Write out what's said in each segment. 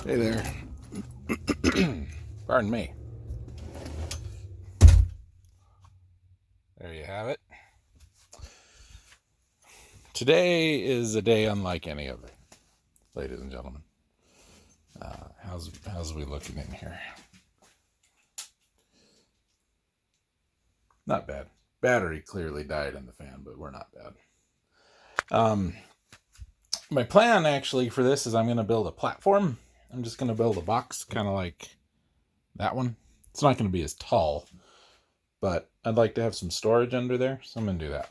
Hey there. Pardon me. There you have it. Today is a day unlike any other, ladies and gentlemen. How's we looking in here? Not bad. Battery clearly died in the fan, but we're not bad. My plan actually for this is I'm going to build a platform. I'm just going to build a box, kind of like that one. It's not going to be as tall, but I'd like to have some storage under there, so I'm going to do that.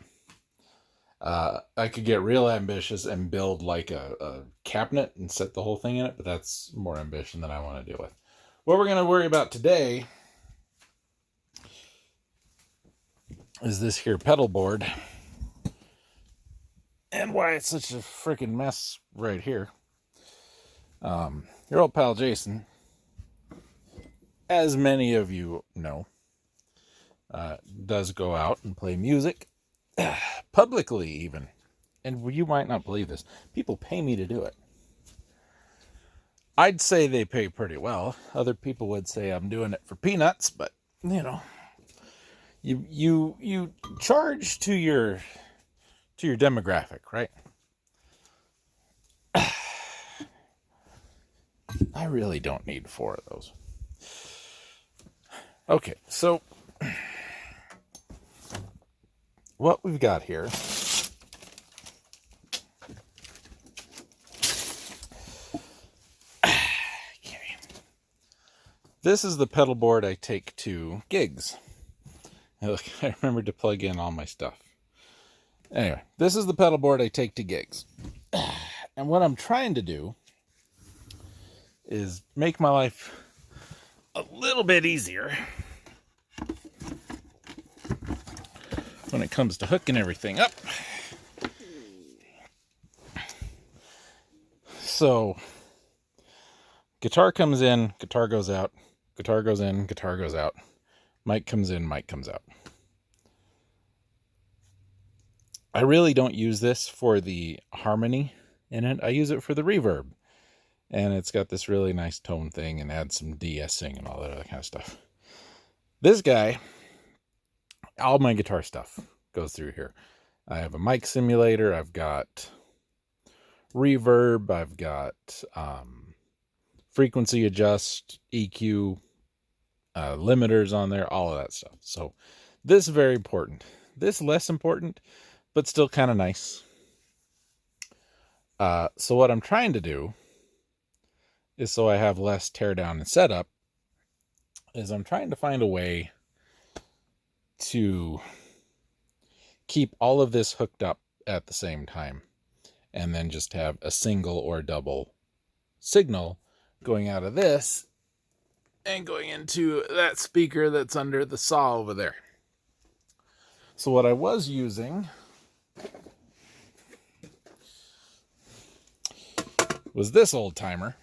I could get real ambitious and build like a cabinet and set the whole thing in it, but that's more ambition than I want to deal with. What we're going to worry about today is this here pedal board and why it's such a freaking mess right here. Your old pal Jason, as many of you know, does go out and play music publicly even. And you might not believe this. People pay me to do it. I'd say they pay pretty well. Other people would say I'm doing it for peanuts, but you know, you charge to your demographic, right? I really don't need 4 of those. Okay, so what we've got here this is the pedal board I take to gigs. Look, I remembered to plug in all my stuff. Anyway, this is the pedal board I take to gigs. And what I'm trying to do is make my life a little bit easier when it comes to hooking everything up. So, guitar comes in, guitar goes out, guitar goes in, guitar goes out, mic comes in, mic comes out. I really don't use this for the harmony in it. I use it for the reverb. And it's got this really nice tone thing and adds some de-essing and all that other kind of stuff. This guy, all my guitar stuff goes through here. I have a mic simulator. I've got reverb. I've got frequency adjust, EQ, limiters on there, all of that stuff. So this is very important. This less important, but still kind of nice. So what I'm trying to do is, so I have less teardown and setup, is I'm trying to find a way to keep all of this hooked up at the same time, and then just have a single or double signal going out of this and going into that speaker that's under the saw over there. So what I was using was this old timer.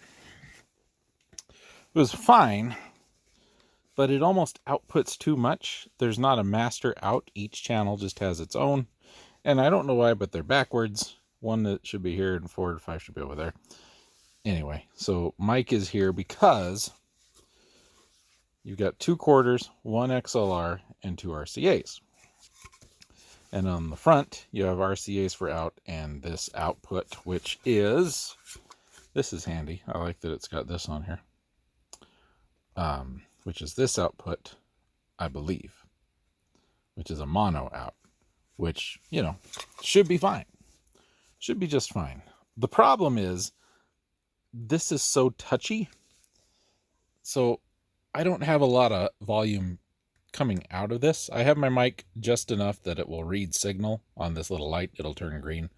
It was fine, but it almost outputs too much. There's not a master out. Each channel just has its own. And I don't know why, but they're backwards. One that should be here and 4 to 5 should be over there. Anyway, so mic is here because you've got 2 quarters, 1 XLR, and 2 RCAs. And on the front, you have RCAs for out and this output, which is, this is handy. I like that it's got this on here. Which is this output, I believe, which is a mono out, which, you know, should be fine. Should be just fine. The problem is, this is so touchy, so I don't have a lot of volume coming out of this. I have my mic just enough that it will read signal on this little light. It'll turn green,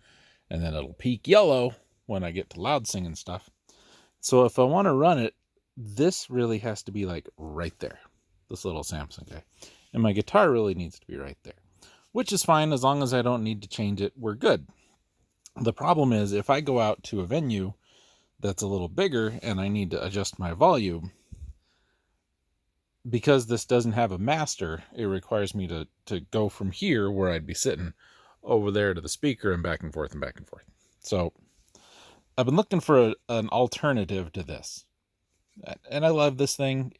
and then it'll peak yellow when I get to loud singing stuff. So if I want to run it, this really has to be like right there, this little Samsung guy. And my guitar really needs to be right there, which is fine as long as I don't need to change it. We're good. The problem is if I go out to a venue that's a little bigger and I need to adjust my volume, because this doesn't have a master, it requires me to go from here where I'd be sitting over there to the speaker and back and forth and back and forth. So I've been looking for an alternative to this. And I love this thing.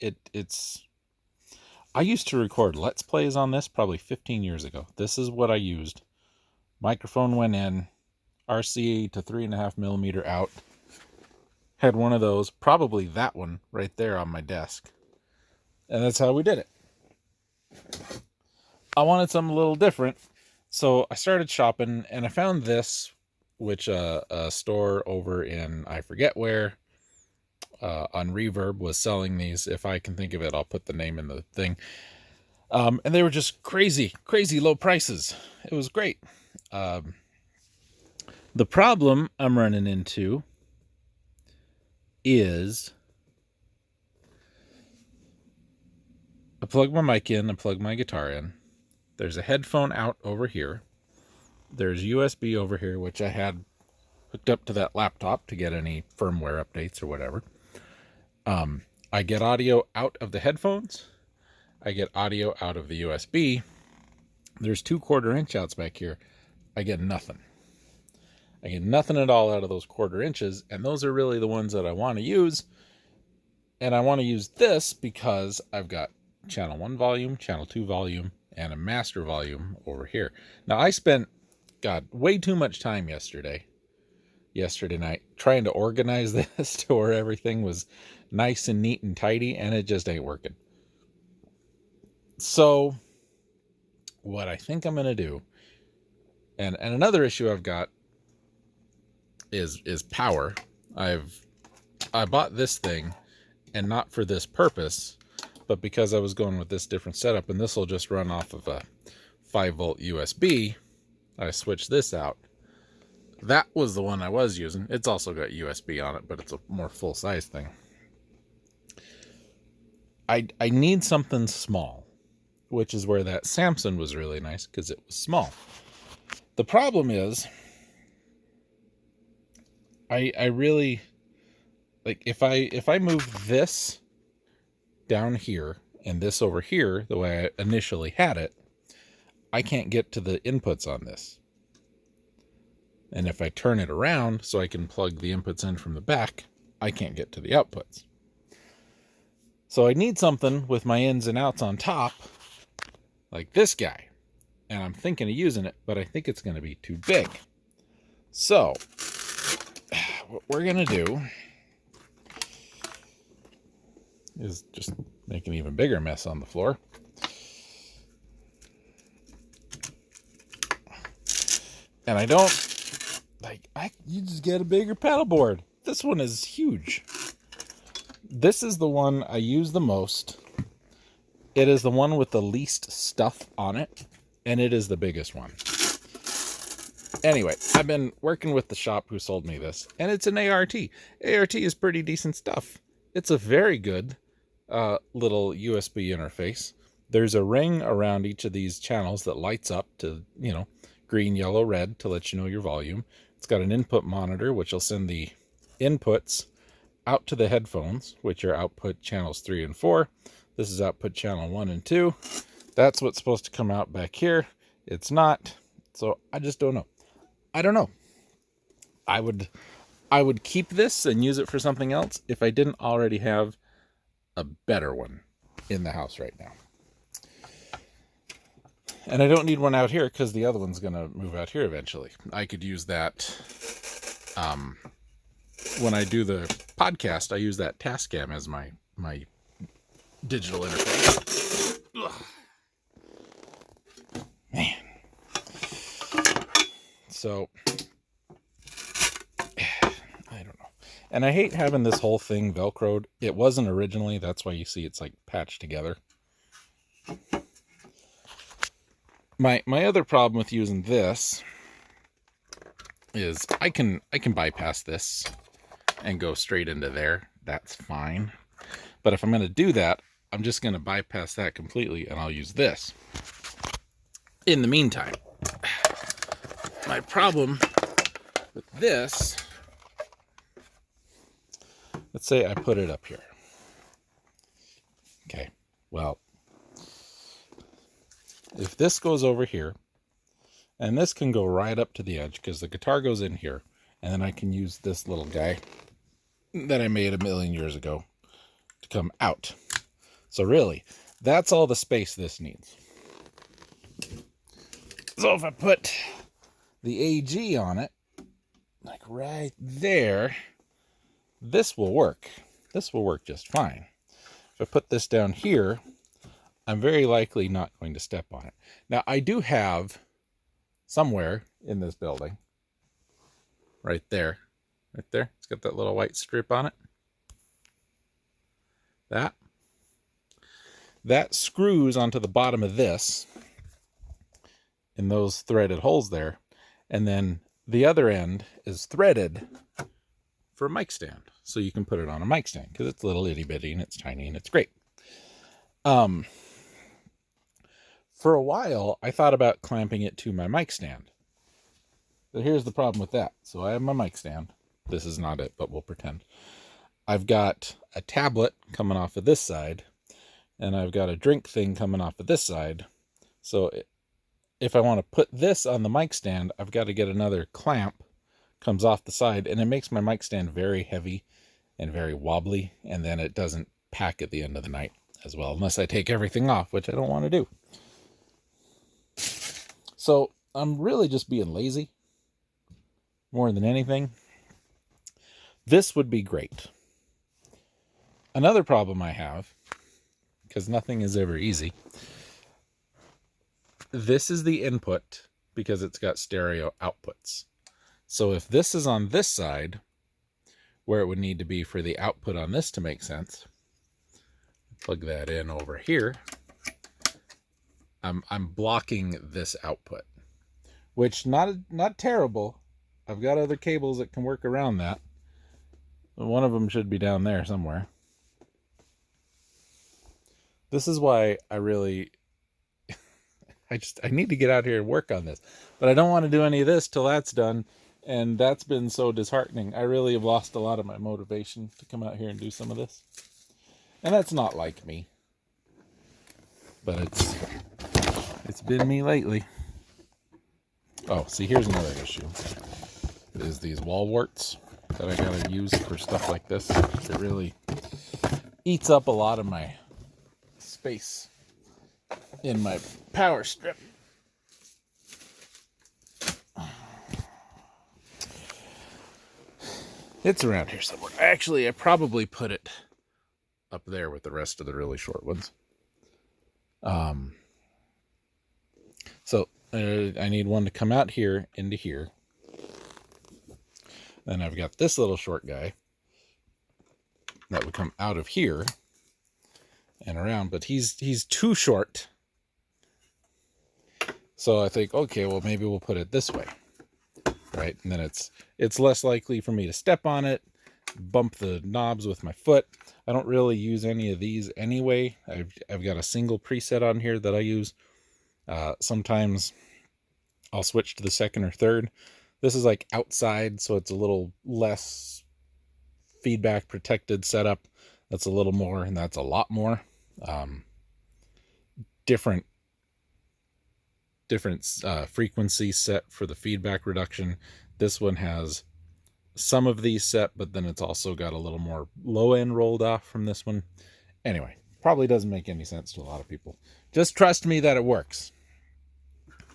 I used to record Let's Plays on this probably 15 years ago. This is what I used. Microphone went in, RCA to 3.5 millimeter out. Had one of those, probably that one right there on my desk. And that's how we did it. I wanted something a little different, so I started shopping, and I found this, which a store over in, I forget where, on Reverb was selling these. If I can think of it, I'll put the name in the thing. And they were just crazy low prices. It was great. The problem I'm running into is I plug my mic in, I plug my guitar in. There's a headphone out over here. There's USB over here, which I had hooked up to that laptop to get any firmware updates or whatever. I get audio out of the headphones. I get audio out of the USB. There's 2/4 inch outs back here. I get nothing. I get nothing at all out of those 1/4 inches, and those are really the ones that I want to use. And I want to use this because I've got channel 1 volume, channel 2 volume, and a master volume over here. Now, I spent, God, way too much time yesterday night trying to organize this to where everything was nice and neat and tidy, and it just ain't working. So what I think I'm going to do, and another issue I've got is power. I bought this thing, and not for this purpose, but because I was going with this different setup, and this will just run off of a 5-volt USB, I switched this out. That was the one I was using. It's also got USB on it, but it's a more full-size thing. I need something small, which is where that Samson was really nice, because it was small. The problem is, I really, like, if I move this down here and this over here the way I initially had it, I can't get to the inputs on this. And if I turn it around so I can plug the inputs in from the back, I can't get to the outputs. So I need something with my ins and outs on top, like this guy. And I'm thinking of using it, but I think it's going to be too big. So what we're going to do is just make an even bigger mess on the floor. And I don't, you just get a bigger pedal board. This one is huge. This is the one I use the most. It is the one with the least stuff on it, and it is the biggest one. Anyway, I've been working with the shop who sold me this, and it's an ART. ART is pretty decent stuff. It's a very good little USB interface. There's a ring around each of these channels that lights up to, green, yellow, red to let you know your volume. It's got an input monitor, which will send the inputs out to the headphones, which are output channels 3 and 4. This is output channel 1 and 2. That's what's supposed to come out back here. It's not. So I just don't know. I don't know. I would keep this and use it for something else if I didn't already have a better one in the house right now. And I don't need one out here because the other one's going to move out here eventually. I could use that when I do the podcast. I use that Tascam as my digital interface. Ugh. Man. So, I don't know. And I hate having this whole thing Velcroed. It wasn't originally. That's why you see it's like patched together. My other problem with using this is I can bypass this and go straight into there. That's fine. But if I'm going to do that, I'm just going to bypass that completely, and I'll use this. In the meantime, my problem with this, let's say I put it up here. Okay, well, if this goes over here, and this can go right up to the edge because the guitar goes in here, and then I can use this little guy that I made a million years ago to come out. So really, that's all the space this needs. So if I put the AG on it, like right there, this will work. This will work just fine. If I put this down here, I'm very likely not going to step on it. Now, I do have somewhere in this building, right there, it's got that little white strip on it. That screws onto the bottom of this in those threaded holes there. And then the other end is threaded for a mic stand. So you can put it on a mic stand because it's little itty bitty and it's tiny and it's great. For a while, I thought about clamping it to my mic stand. But here's the problem with that. So I have my mic stand. This is not it, but we'll pretend. I've got a tablet coming off of this side, and I've got a drink thing coming off of this side. So if I want to put this on the mic stand, I've got to get another clamp, comes off the side, and it makes my mic stand very heavy and very wobbly, and then it doesn't pack at the end of the night as well, unless I take everything off, which I don't want to do. So I'm really just being lazy more than anything. This would be great. Another problem I have, because nothing is ever easy, this is the input because it's got stereo outputs. So if this is on this side, where it would need to be for the output on this to make sense, plug that in over here, I'm blocking this output, which not terrible. I've got other cables that can work around that. One of them should be down there somewhere. This is why I really, I need to get out here and work on this. But I don't want to do any of this till that's done. And that's been so disheartening. I really have lost a lot of my motivation to come out here and do some of this. And that's not like me. But it's been me lately. Oh, see, here's another issue. Is these wall warts that I gotta use for stuff like this. It really eats up a lot of my space in my power strip. It's around here somewhere. Actually, I probably put it up there with the rest of the really short ones. So I need one to come out here into here. Then I've got this little short guy that would come out of here and around, but he's too short. So I think, okay, well, maybe we'll put it this way, right? And then it's less likely for me to step on it, bump the knobs with my foot. I don't really use any of these anyway. I've got a single preset on here that I use. Sometimes I'll switch to the second or third. This is like outside, so it's a little less feedback protected setup. That's a little more, and that's a lot more. Different frequency set for the feedback reduction. This one has some of these set, but then it's also got a little more low end rolled off from this one. Anyway, probably doesn't make any sense to a lot of people. Just trust me that it works.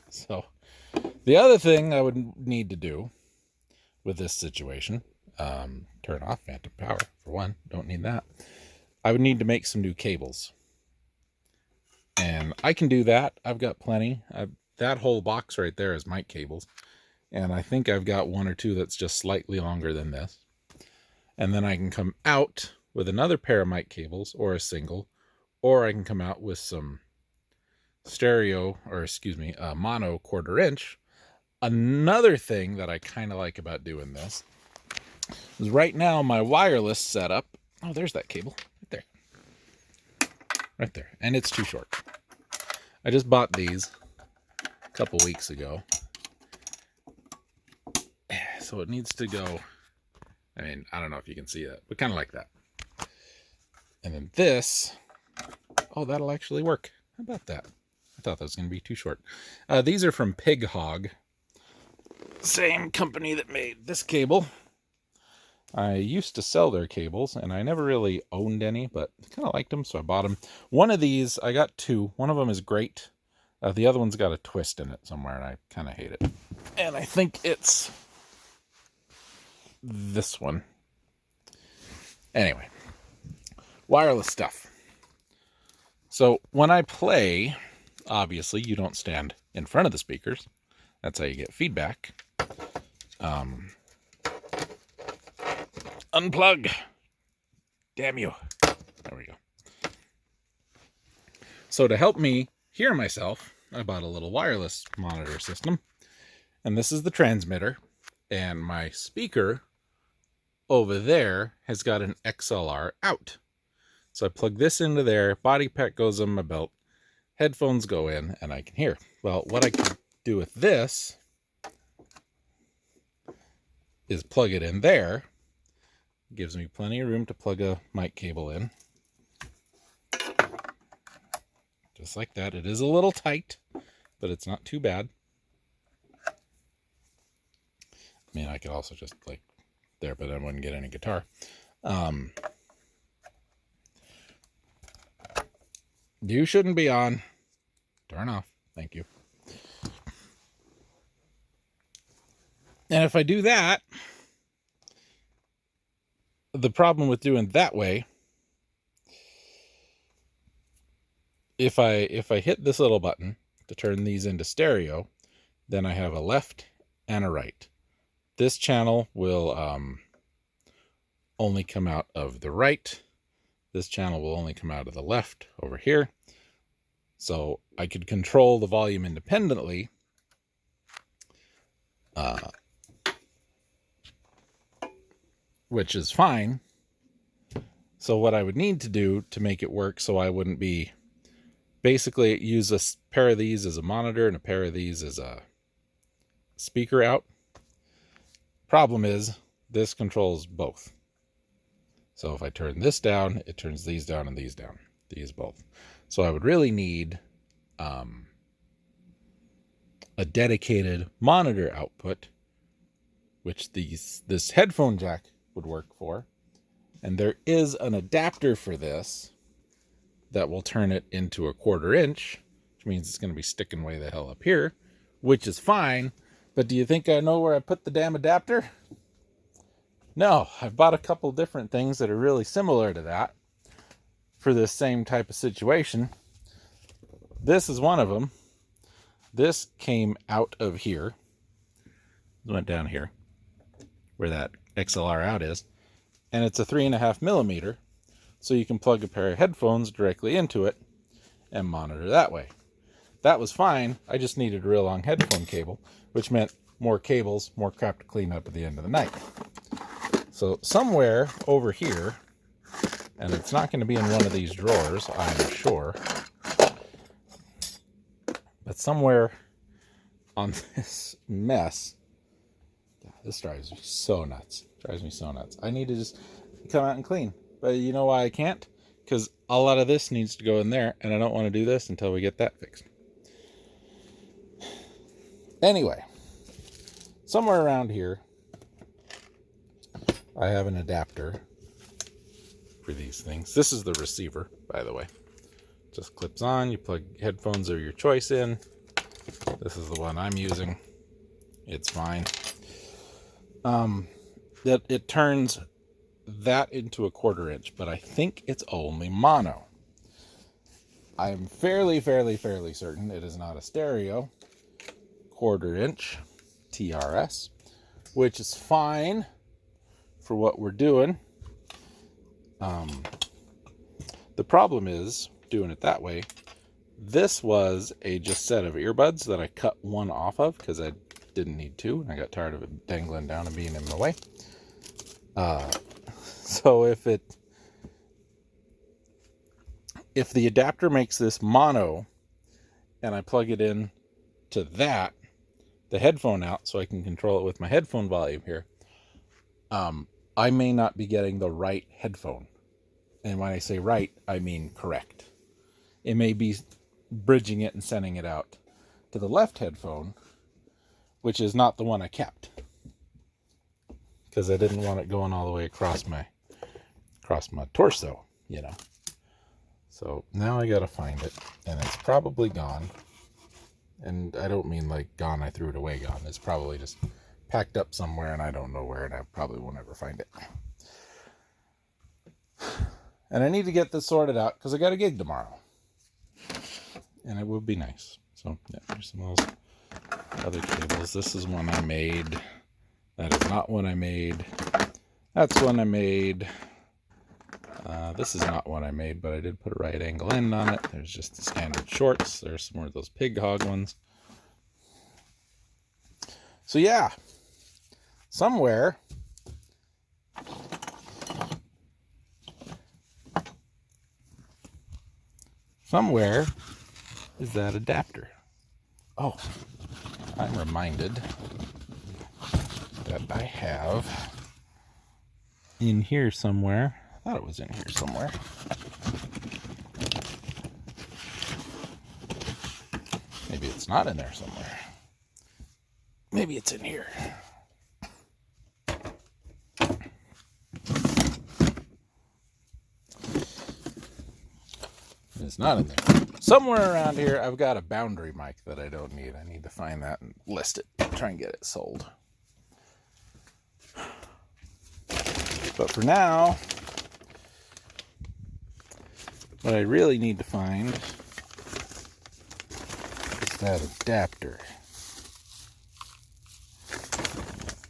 So the other thing I would need to do with this situation, turn off phantom power for one, don't need that. I would need to make some new cables. And I can do that. I've got plenty. That whole box right there is mic cables. And I think I've got one or two that's just slightly longer than this. And then I can come out with another pair of mic cables, or a single, or I can come out with some stereo, or excuse me, mono 1/4 inch. Another thing that I kind of like about doing this is right now my wireless setup. Oh, there's that cable right there. Right there. And it's too short. I just bought these a couple weeks ago. So it needs to go, I mean, I don't know if you can see that, but kind of like that. And then this, oh, that'll actually work. How about that? I thought that was going to be too short. These are from Pig Hog. Same company that made this cable. I used to sell their cables, and I never really owned any, but I kind of liked them, so I bought them. One of these, I got two. One of them is great. The other one's got a twist in it somewhere, and I kind of hate it. And I think it's this one. Anyway, wireless stuff. So when I play, obviously you don't stand in front of the speakers. That's how you get feedback. Unplug. Damn you. There we go. So to help me hear myself, I bought a little wireless monitor system. And this is the transmitter. And my speaker over there has got an XLR out. So I plug this into there, body pack goes on my belt, headphones go in, and I can hear. Well, what I can do with this is plug it in there. Gives me plenty of room to plug a mic cable in. Just like that. It is a little tight, but it's not too bad. I mean, I could also just like there, but I wouldn't get any guitar. You shouldn't be on. Turn off. Thank you. And if I do that, the problem with doing that way, if I hit this little button to turn these into stereo, then I have a left and a right. This channel will only come out of the right. This channel will only come out of the left over here. So I could control the volume independently. Which is fine. So what I would need to do to make it work so I wouldn't be basically use a pair of these as a monitor and a pair of these as a speaker out. Problem is this controls both. So if I turn this down, it turns these down and these down. These both. So I would really need a dedicated monitor output, which this headphone jack would work for. And there is an adapter for this that will turn it into a 1/4 inch, which means it's going to be sticking way the hell up here, which is fine. But do you think I know where I put the damn adapter? No, I've bought a couple different things that are really similar to that for this same type of situation. This is one of them. This came out of here. It went down here where that XLR out is. And it's a 3.5 millimeter. So you can plug a pair of headphones directly into it and monitor that way. That was fine. I just needed a real long headphone cable, which meant more cables, more crap to clean up at the end of the night. So somewhere over here, and it's not going to be in one of these drawers, I'm sure, but somewhere on this mess, this drives me so nuts. I need to just come out and clean. But you know why I can't? Because a lot of this needs to go in there, and I don't want to do this until we get that fixed. Anyway, somewhere around here, I have an adapter for these things. This is the receiver, by the way. Just clips on. You plug headphones of your choice in. This is the one I'm using. It's fine. That it turns that into a 1/4 inch, but I think it's only mono. I'm fairly certain it is not a stereo 1/4 inch TRS, which is fine for what we're doing. The problem is doing it that way. This was a just set of earbuds that I cut one off of because I didn't need to, and I got tired of it dangling down and being in the way. So if the adapter makes this mono and I plug it in to the headphone out so I can control it with my headphone volume here, I may not be getting the right headphone. And when I say right, I mean correct. It may be bridging it and sending it out to the left headphone, which is not the one I kept. because I didn't want it going all the way across my torso, you know. So now I gotta find it, and it's probably gone. And I don't mean like gone, I threw it away, gone. It's probably just packed up somewhere, and I don't know where, and I probably won't ever find it. And I need to get this sorted out because I got a gig tomorrow, and it would be nice. So yeah, there's some of those other cables. This is one I made. That is not one I made. That's one I made. This is not one I made, but I did put a right angle end on it. There's just the standard shorts. There's some more of those pig hog ones. So yeah, somewhere is that adapter. Oh, I'm reminded that I have in here somewhere. I thought it was in here somewhere. Maybe it's not in there somewhere. Maybe it's in here. It's not in there. Somewhere around here, I've got a boundary mic that I don't need. I need to find that and list it. Try and get it sold. But for now, what I really need to find is that adapter.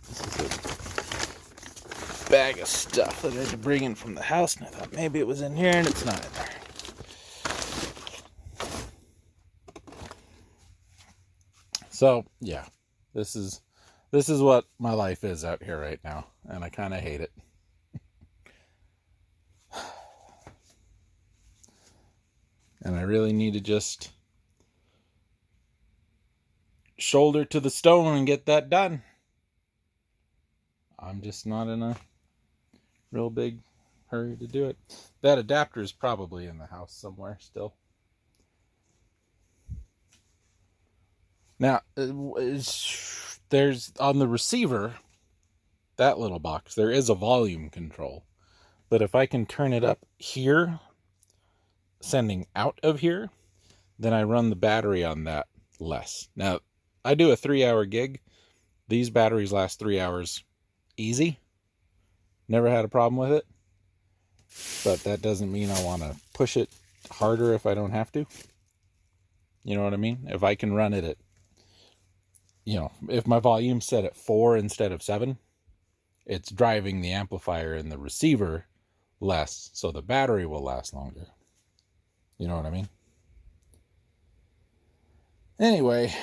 This is a bag of stuff that I had to bring in from the house, and I thought maybe it was in here, and it's not in there. So yeah, this is what my life is out here right now, and I kind of hate it. And I really need to just shoulder to the stone and get that done. I'm just not in a real big hurry to do it. That adapter is probably in the house somewhere still. Now, there's on the receiver, that little box, there is a volume control. But if I can turn it up here, sending out of here, then I run the battery on that less. Now, I do a 3-hour gig. These batteries last 3 hours easy. Never had a problem with it. But that doesn't mean I want to push it harder if I don't have to. You know what I mean? If I can run it at, if my volume's set at 4 instead of 7, it's driving the amplifier and the receiver less, so the battery will last longer. You know what I mean? Anyway,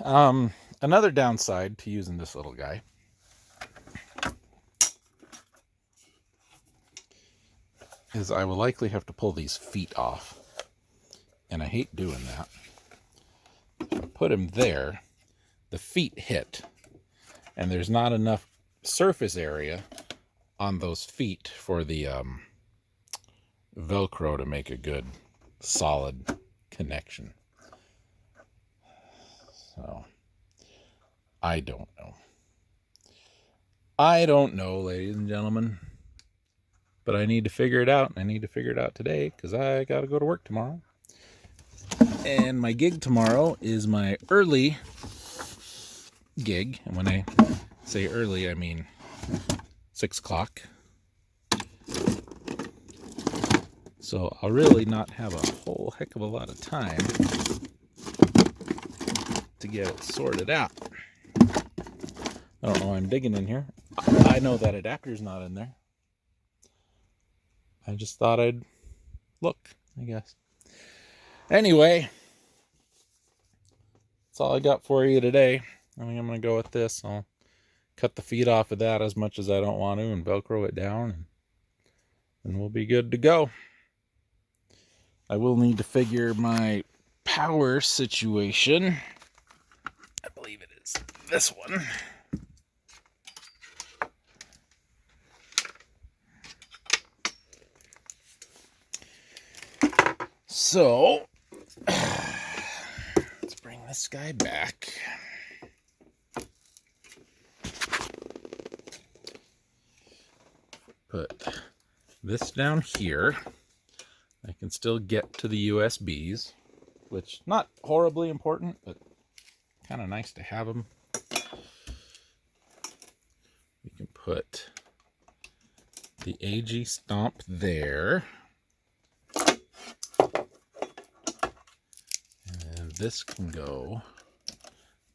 another downside to using this little guy is I will likely have to pull these feet off. And I hate doing that. If I put him there, the feet hit, and there's not enough surface area on those feet for the Velcro to make a good solid connection. So I don't know, ladies and gentlemen, but I need to figure it out. I need to figure it out today because I got to go to work tomorrow. And my gig tomorrow is my early gig. And when I say early, I mean 6 o'clock. So I'll really not have a whole heck of a lot of time to get it sorted out. I don't know why I'm digging in here. I know that adapter's not in there. I just thought I'd look, I guess. Anyway, that's all I got for you today. I think I'm going to go with this. I'll cut the feet off of that as much as I don't want to and Velcro it down, and we'll be good to go. I will need to figure my power situation. I believe it is this one. So, let's bring this guy back. this down here, I can still get to the USBs, which not horribly important, but kind of nice to have them. We can put the AG stomp there. And this can go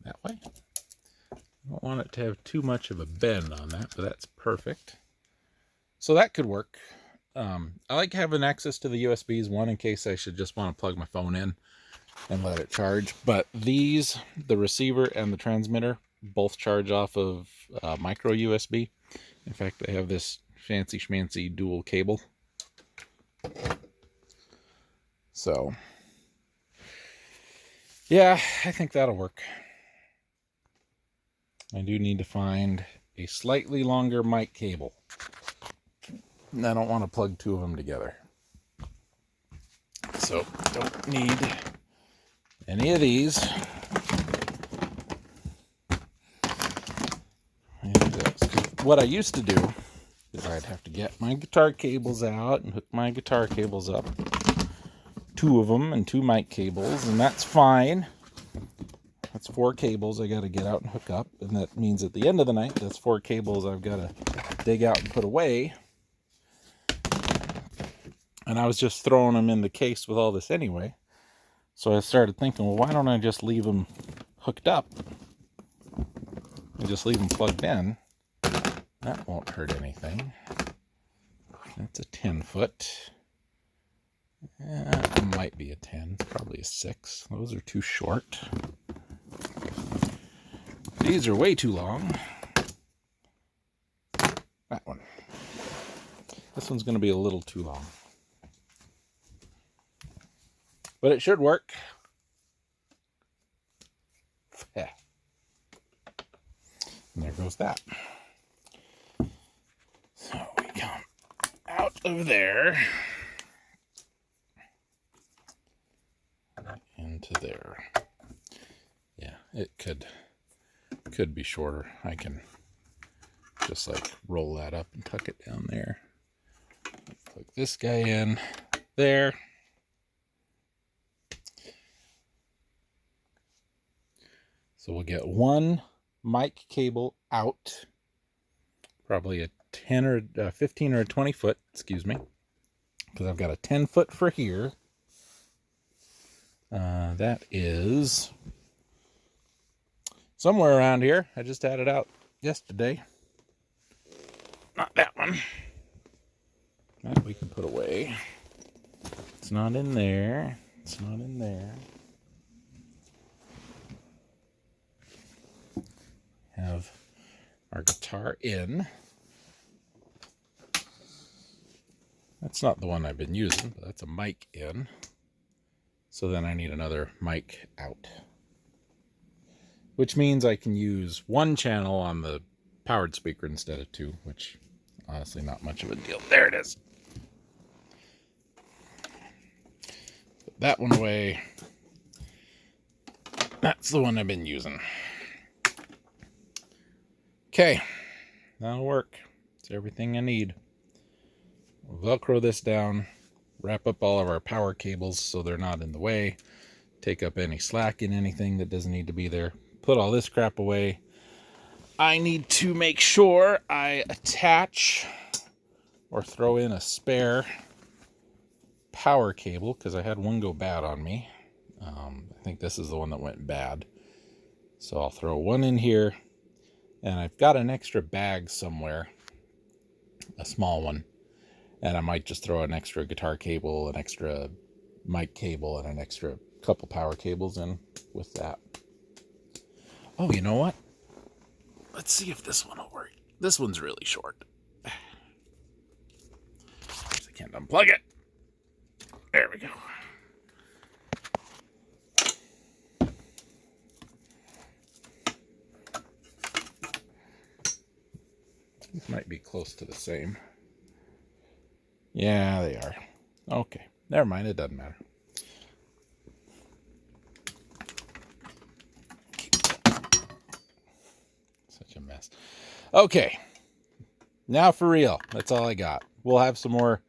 that way. I don't want it to have too much of a bend on that, but that's perfect. So that could work. I like having access to the USBs, one in case I should just want to plug my phone in and let it charge. But these, the receiver and the transmitter, both charge off of micro USB. In fact, I have this fancy schmancy dual cable. So, yeah, I think that'll work. I do need to find a slightly longer mic cable. And I don't want to plug two of them together. So, don't need any of these. What I used to do is I'd have to get my guitar cables out and hook my guitar cables up. Two of them and two mic cables, and that's fine. That's 4 cables I got to get out and hook up, and that means at the end of the night, that's 4 cables I've got to dig out and put away. And I was just throwing them in the case with all this anyway. So I started thinking, well, why don't I just leave them hooked up and just leave them plugged in? That won't hurt anything. That's a 10-foot. It might be a 10. It's probably a 6. Those are too short. These are way too long. That one. This one's going to be a little too long. But it should work. Yeah. And there goes that. So we come out of there into there. Yeah, it could be shorter. I can just like roll that up and tuck it down there. Plug this guy in there. So we'll get one mic cable out, probably a 10 or a 15 or a 20 foot, excuse me, because I've got a 10 foot for here. That is somewhere around here. I just had it out yesterday. Not that one. That we can put away. It's not in there. It's not in there. Have our guitar in. That's not the one I've been using, but that's a mic in. So then I need another mic out. Which means I can use one channel on the powered speaker instead of 2, which honestly not much of a deal. There it is. Put that one away. That's the one I've been using. Okay, that'll work. It's everything I need. Velcro this down, wrap up all of our power cables so they're not in the way, take up any slack in anything that doesn't need to be there, put all this crap away. I need to make sure I attach or throw in a spare power cable because I had one go bad on me. I think this is the one that went bad. So I'll throw one in here. And I've got an extra bag somewhere, a small one, and I might just throw an extra guitar cable, an extra mic cable, and an extra couple power cables in with that. Oh, you know what? Let's see if this one will work. This one's really short. I can't unplug it. There we go. These might be close to the same. Yeah, they are. Okay, never mind. It doesn't matter. Such a mess. Okay, now for real. That's all I got. we'll have some more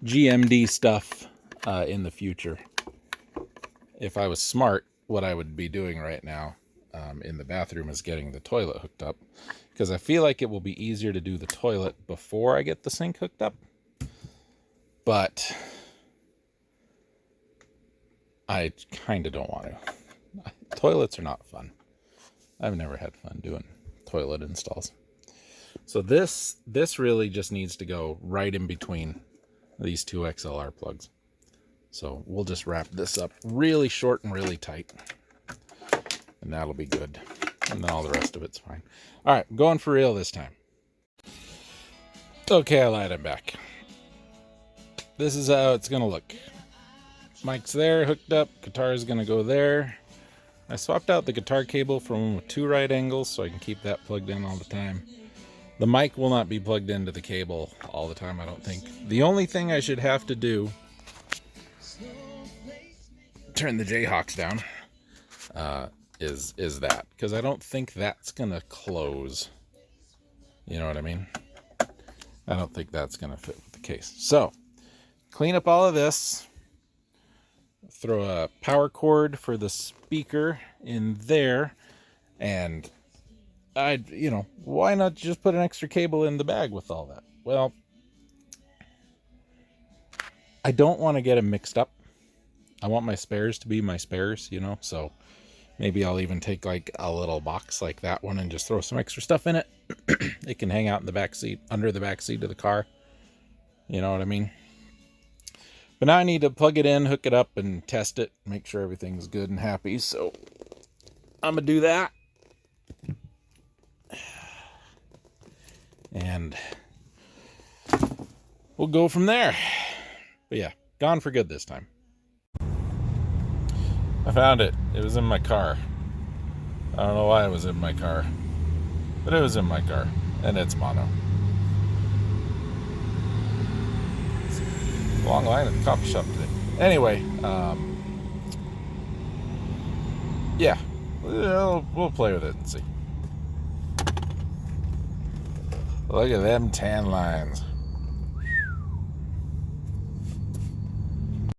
GMD stuff in the future. If I was smart, what I would be doing right now in the bathroom is getting the toilet hooked up, because I feel like it will be easier to do the toilet before I get the sink hooked up. But I kind of don't want to. Toilets are not fun. I've never had fun doing toilet installs. So this really just needs to go right in between these two XLR plugs. So we'll just wrap this up really short and really tight, and that'll be good. And then all the rest of it's fine. All right, I'm going for real this time. Okay, I lied, I'm back. This is how it's gonna look. Mic's there, hooked up. Guitar is gonna go there. I swapped out the guitar cable from with 2 right angles so I can keep that plugged in all the time. The mic will not be plugged into the cable all the time, I don't think. The only thing I should have to do, turn the Jayhawks down, is that, because I don't think that's gonna close. You know what I mean? I don't think that's gonna fit with the case. So clean up all of this. Throw a power cord for the speaker in there, and why not just put an extra cable in the bag with all that? Well, I don't want to get them mixed up. I want my spares to be my spares, so maybe I'll even take like a little box like that one and just throw some extra stuff in it. It can hang out in the back seat, under the back seat of the car. You know what I mean? But now I need to plug it in, hook it up, and test it, make sure everything's good and happy. So I'm going to do that. And we'll go from there. But yeah, gone for good this time. I found it. It was in my car. I don't know why it was in my car, but it was in my car, and it's mono. Long line at the coffee shop today. Anyway, yeah, we'll play with it and see. Look at them tan lines.